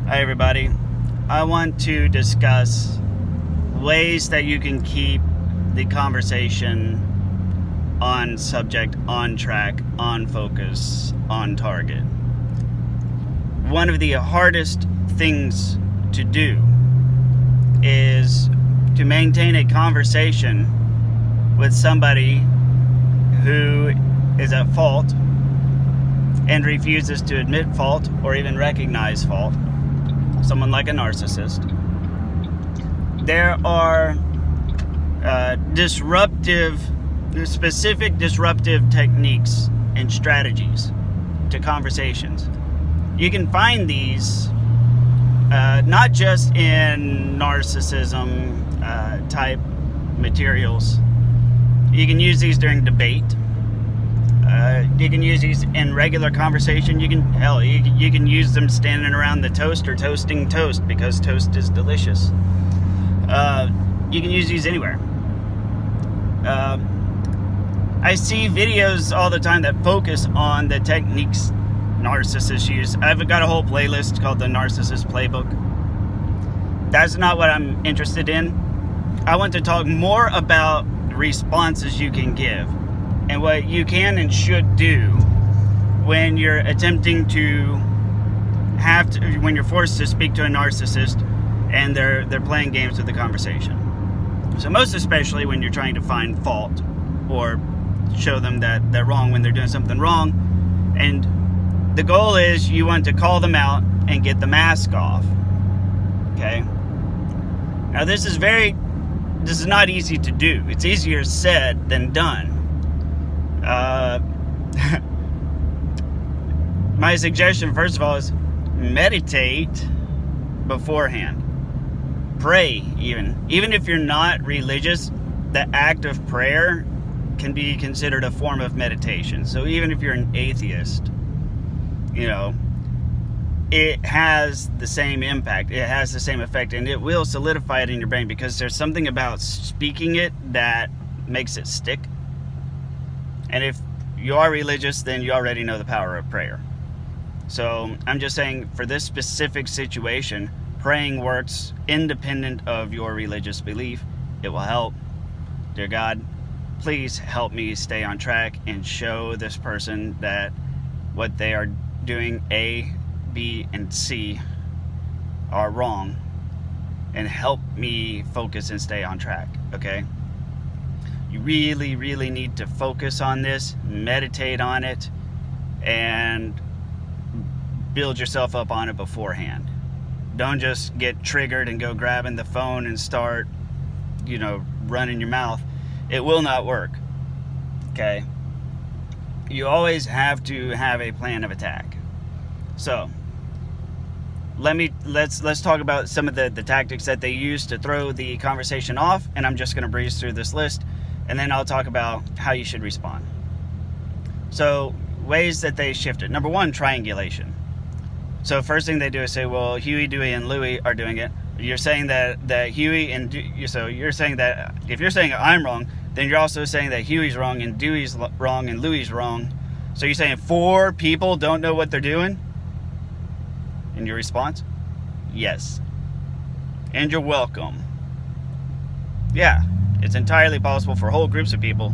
Hi everybody. I want to discuss ways that you can keep the conversation on subject, on track, on focus, on target. One of the hardest things to do is to maintain a conversation with somebody who is at fault and refuses to admit fault or even recognize fault. Someone like a narcissist. There are specific disruptive techniques and strategies to conversations. You can find these not just in narcissism type materials. You can use these during debate. You can use these in regular conversation. You can use them standing around the toast or toasting toast because toast is delicious. You can use these anywhere. I see videos all the time that focus on the techniques narcissists use. I've got a whole playlist called the Narcissist Playbook. That's not what I'm interested in. I want to talk more about responses you can give and what you can and should do when you're attempting to when you're forced to speak to a narcissist and they're playing games with the conversation. So most especially when you're trying to find fault or show them that they're wrong when they're doing something wrong. And the goal is you want to call them out and get the mask off. Okay? Now this is not easy to do. It's easier said than done. My suggestion, first of all, is meditate beforehand. Pray, even if you're not religious, the act of prayer can be considered a form of meditation. So even if you're an atheist, it has the same impact, it has the same effect, and it will solidify it in your brain because there's something about speaking it that makes it stick. And if you are religious, then you already know the power of prayer. So I'm just saying, for this specific situation, praying works independent of your religious belief. It will help. Dear God, please help me stay on track and show this person that what they are doing, A, B, and C, are wrong, and help me focus and stay on track, okay? You really, really need to focus on this, meditate on it, and build yourself up on it beforehand. Don't just get triggered and go grabbing the phone and start, running your mouth. It will not work, okay? You always have to have a plan of attack. So, let's talk about some of the tactics that they use to throw the conversation off, and I'm just going to breeze through this list, and then I'll talk about how you should respond. So, ways that they shift it. Number one, triangulation. So first thing they do is say, well, Huey, Dewey, and Louie are doing it. You're saying that Huey and so you're saying that if you're saying I'm wrong, then you're also saying that Huey's wrong and Dewey's wrong and Louie's wrong. So you're saying 4 people don't know what they're doing? And your response? Yes. And you're welcome. Yeah, it's entirely possible for whole groups of people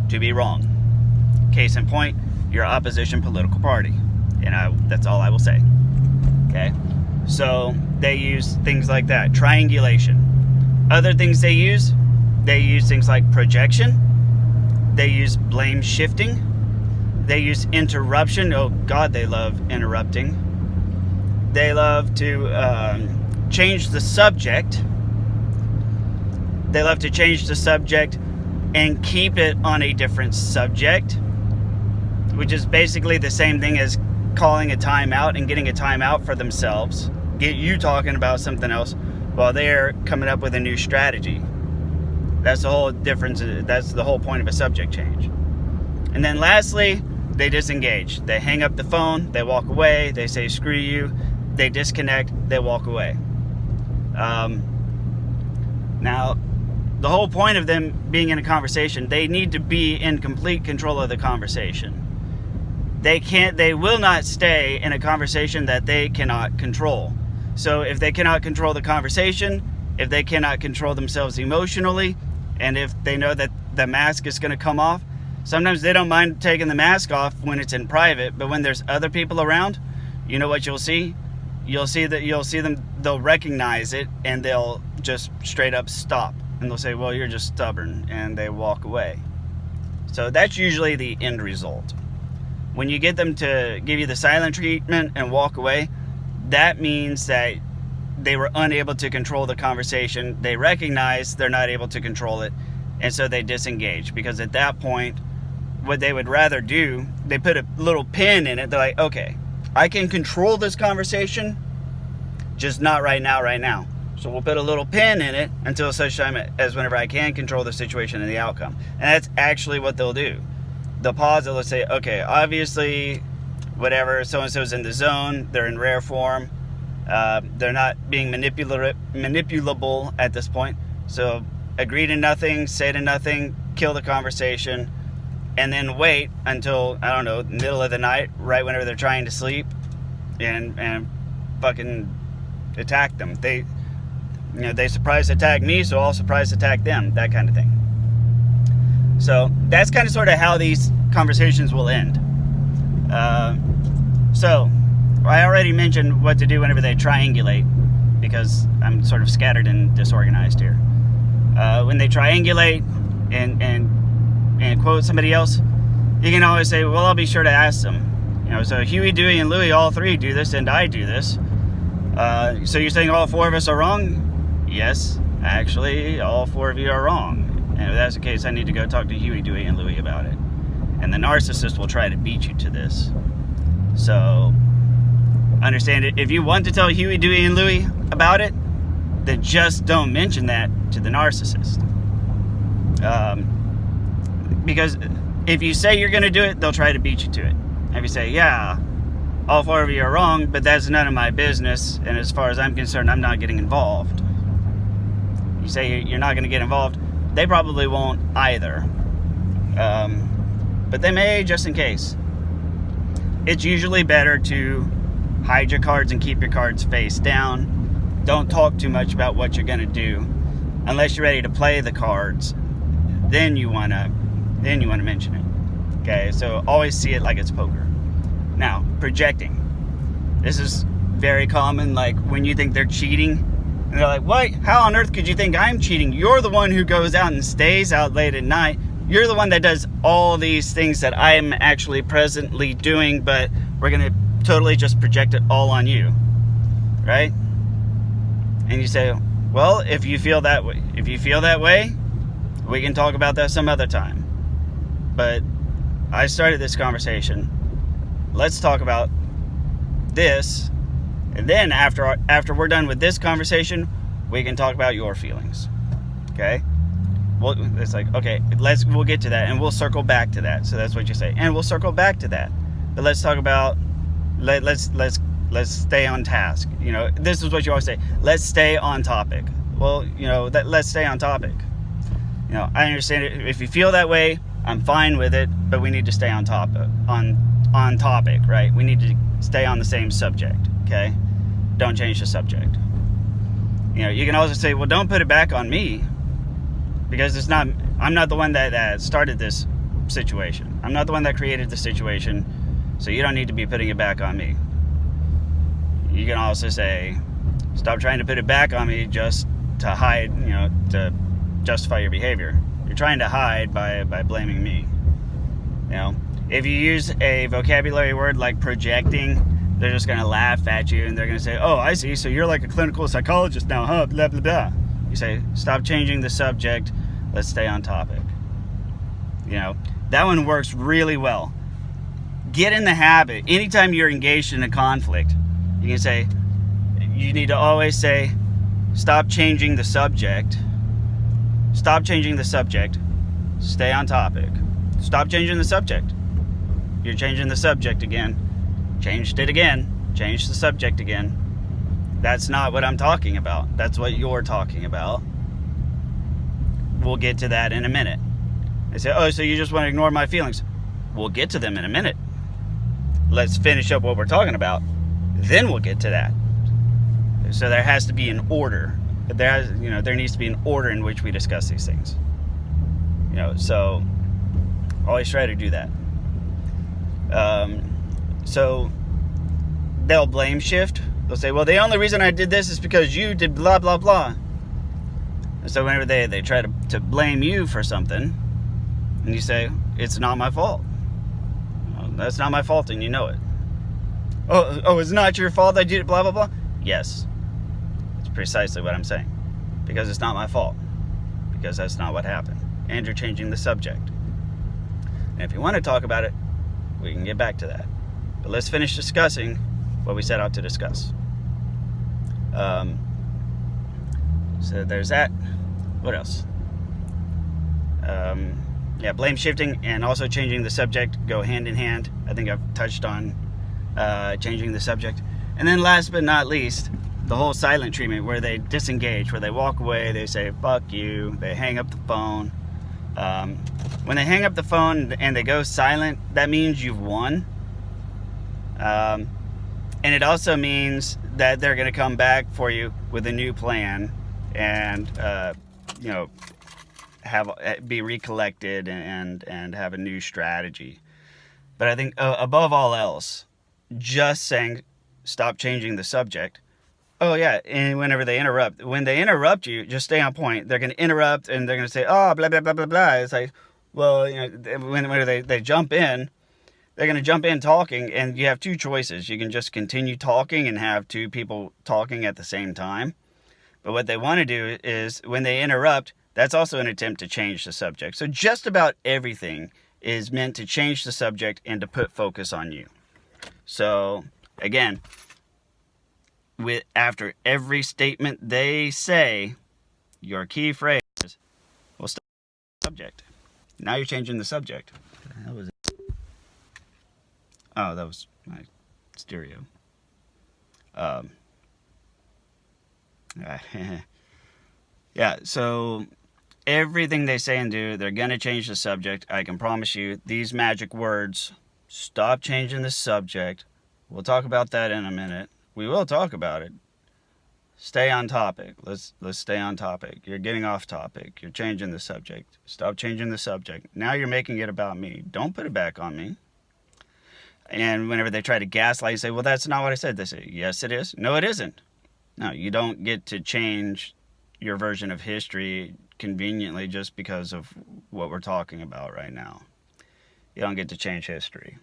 to be wrong. Case in point, your opposition political party. And that's all I will say. Okay? So they use things like that. Triangulation. Other things they use things like projection. They use blame shifting. They use interruption. Oh God, they love interrupting. They love to change the subject. They love to change the subject and keep it on a different subject, which is basically the same thing as calling a timeout and getting a timeout for themselves. Get you talking about something else while they're coming up with a new strategy. That's the whole difference. That's the whole point of a subject change. And then lastly, they disengage. They hang up the phone, they walk away, they say screw you, they disconnect, they walk away. Now, the whole point of them being in a conversation, they need to be in complete control of the conversation. They will not stay in a conversation that they cannot control. So if they cannot control the conversation, if they cannot control themselves emotionally, and if they know that the mask is going to come off, sometimes they don't mind taking the mask off when it's in private, but when there's other people around, you know what you'll see? You'll see them, they'll recognize it, and they'll just straight up stop. And they'll say, well, you're just stubborn, and they walk away. So that's usually the end result. When you get them to give you the silent treatment and walk away, that means that they were unable to control the conversation. They recognize they're not able to control it, and so they disengage. Because at that point, what they would rather do, they put a little pin in it. They're like, okay, I can control this conversation, just not right now. So we'll put a little pin in it until such time as whenever I can control the situation and the outcome. And that's actually what they'll do. They'll pause it. They'll say, okay, obviously, whatever, so-and-so's in the zone. They're in rare form. They're not being manipulable at this point. So agree to nothing, say to nothing, kill the conversation, and then wait until, I don't know, middle of the night, right whenever they're trying to sleep, and fucking attack them. They surprise attack me, so I'll surprise attack them, that kind of thing. So that's kind of sort of how these conversations will end. So I already mentioned what to do whenever they triangulate, because I'm sort of scattered and disorganized here. When they triangulate and quote somebody else, you can always say, well, I'll be sure to ask them. So Huey, Dewey, and Louie, all three do this, and I do this. So you're saying all four of us are wrong? Yes, actually, all four of you are wrong. And if that's the case, I need to go talk to Huey, Dewey, and Louie about it. And the narcissist will try to beat you to this. So, understand it. If you want to tell Huey, Dewey, and Louie about it, then just don't mention that to the narcissist. Because if you say you're going to do it, they'll try to beat you to it. If you say, yeah, all four of you are wrong, but that's none of my business, and as far as I'm concerned, I'm not getting involved. You say you're not going to get involved, they probably won't either. But they may, just in case. It's usually better to hide your cards and keep your cards face down. Don't talk too much about what you're going to do unless you're ready to play the cards. Then you want to mention it. Okay, so always see it like it's poker. Now, projecting. This is very common, like when you think they're cheating. And they're like, what? How on earth could you think I'm cheating? You're the one who goes out and stays out late at night. You're the one that does all these things that I'm actually presently doing, but we're going to totally just project it all on you. Right? And you say, well, if you feel that way, we can talk about that some other time. But I started this conversation. Let's talk about this. And then after we're done with this conversation, we can talk about your feelings. Okay? Well, it's like, okay, we'll get to that, and we'll circle back to that. So that's what you say. And we'll circle back to that. But let's talk about, let's stay on task. This is what you always say. Let's stay on topic. Well, let's stay on topic. I understand it. If you feel that way, I'm fine with it, but we need to stay on topic, right? We need to stay on the same subject, okay? Don't change the subject. You can also say, well, don't put it back on me, because I'm not the one that started this situation. I'm not the one that created the situation, so you don't need to be putting it back on me. You can also say, stop trying to put it back on me just to hide, to justify your behavior. You're trying to hide by blaming me. If you use a vocabulary word like projecting, they're just going to laugh at you, and they're going to say, oh, I see, so you're like a clinical psychologist now, huh? Blah, blah, blah. You say, stop changing the subject. Let's stay on topic. That one works really well. Get in the habit. Anytime you're engaged in a conflict, you can say, you need to always say, stop changing the subject. Stop changing the subject. Stay on topic. Stop changing the subject. You're changing the subject again. Changed it again. Changed the subject again. That's not what I'm talking about. That's what you're talking about. We'll get to that in a minute. They say, oh, so you just want to ignore my feelings. We'll get to them in a minute. Let's finish up what we're talking about. Then we'll get to that. So there has to be an order. There needs to be an order in which we discuss these things. So always try to do that. So they'll blame shift. They'll say, well, the only reason I did this is because you did blah, blah, blah. And so whenever they try to blame you for something, and you say, it's not my fault. Well, that's not my fault, and you know it. Oh, it's not your fault I did it, blah, blah, blah. Yes. It's precisely what I'm saying. Because it's not my fault. Because that's not what happened. And you're changing the subject. And if you want to talk about it, we can get back to that. But let's finish discussing what we set out to discuss. So there's that. What else? Blame shifting and also changing the subject go hand in hand. I think I've touched on changing the subject. And then last but not least, the whole silent treatment where they disengage, where they walk away, they say, fuck you, they hang up the phone. When they hang up the phone and they go silent, that means you've won. And it also means that they're going to come back for you with a new plan and, be recollected and have a new strategy. But I think above all else, just saying, stop changing the subject. Oh yeah, and when they interrupt you, just stay on point. They're going to interrupt and they're going to say, oh, blah, blah, blah, blah, blah. It's like, well, when they jump in, they're going to jump in talking, and you have two choices. You can just continue talking and have two people talking at the same time. But what they want to do is, when they interrupt, that's also an attempt to change the subject. So just about everything is meant to change the subject and to put focus on you. So, again, after every statement they say, your key phrase is, well, stop the subject. Now you're changing the subject. That was it. Oh, that was my stereo. Yeah, so everything they say and do, they're going to change the subject. I can promise you, these magic words, stop changing the subject. We'll talk about that in a minute. We will talk about it. Stay on topic. Let's stay on topic. You're getting off topic. You're changing the subject. Stop changing the subject. Now you're making it about me. Don't put it back on me. And whenever they try to gaslight, you say, well, that's not what I said. They say, yes, it is. No, it isn't. No, you don't get to change your version of history conveniently just because of what we're talking about right now. You don't get to change history.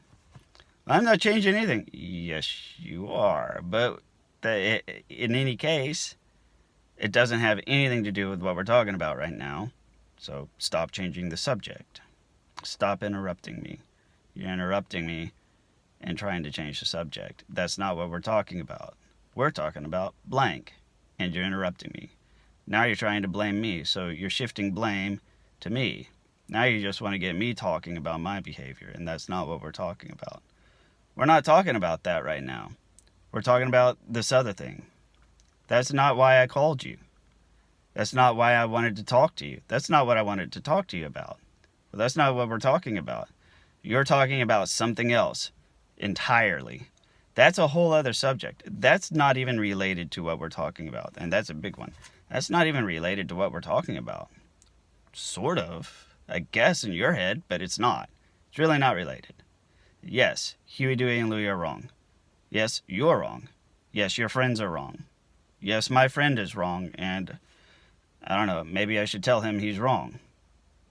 I'm not changing anything. Yes, you are. But in any case, it doesn't have anything to do with what we're talking about right now. So stop changing the subject. Stop interrupting me. You're interrupting me and trying to change the subject. That's not what we're talking about. We're talking about blank, and you're interrupting me. Now you're trying to blame me, so you're shifting blame to me. Now you just want to get me talking about my behavior, and that's not what we're talking about. We're not talking about that right now. We're talking about this other thing. That's not why I called you. That's not why I wanted to talk to you. That's not what I wanted to talk to you about. But that's not what we're talking about. You're talking about something else entirely. That's a whole other subject. That's not even related to what we're talking about. And that's a big one. That's not even related to what we're talking about. Sort of, I guess, in your head, but it's not. It's really not related. Yes, Huey, Dewey, and Louie are wrong. Yes, you're wrong. Yes, your friends are wrong. Yes, my friend is wrong, and I don't know, maybe I should tell him he's wrong.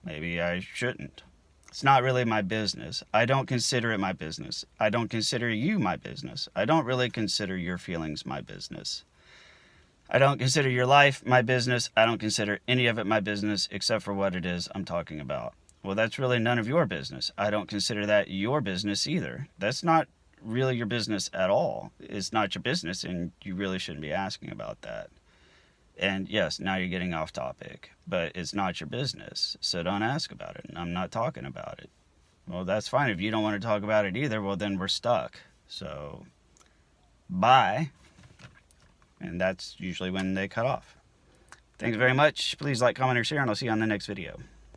Maybe I shouldn't. It's not really my business. I don't consider it my business. I don't consider you my business. I don't really consider your feelings my business. I don't consider your life my business. I don't consider any of it my business except for what it is I'm talking about. Well, that's really none of your business. I don't consider that your business either. That's not really your business at all. It's not your business, and you really shouldn't be asking about that. And yes, now you're getting off topic, but it's not your business, so don't ask about it. I'm not talking about it. Well, that's fine. If you don't want to talk about it either, well, then we're stuck. So, bye. And that's usually when they cut off. Thanks very much. Please like, comment, or share, and I'll see you on the next video.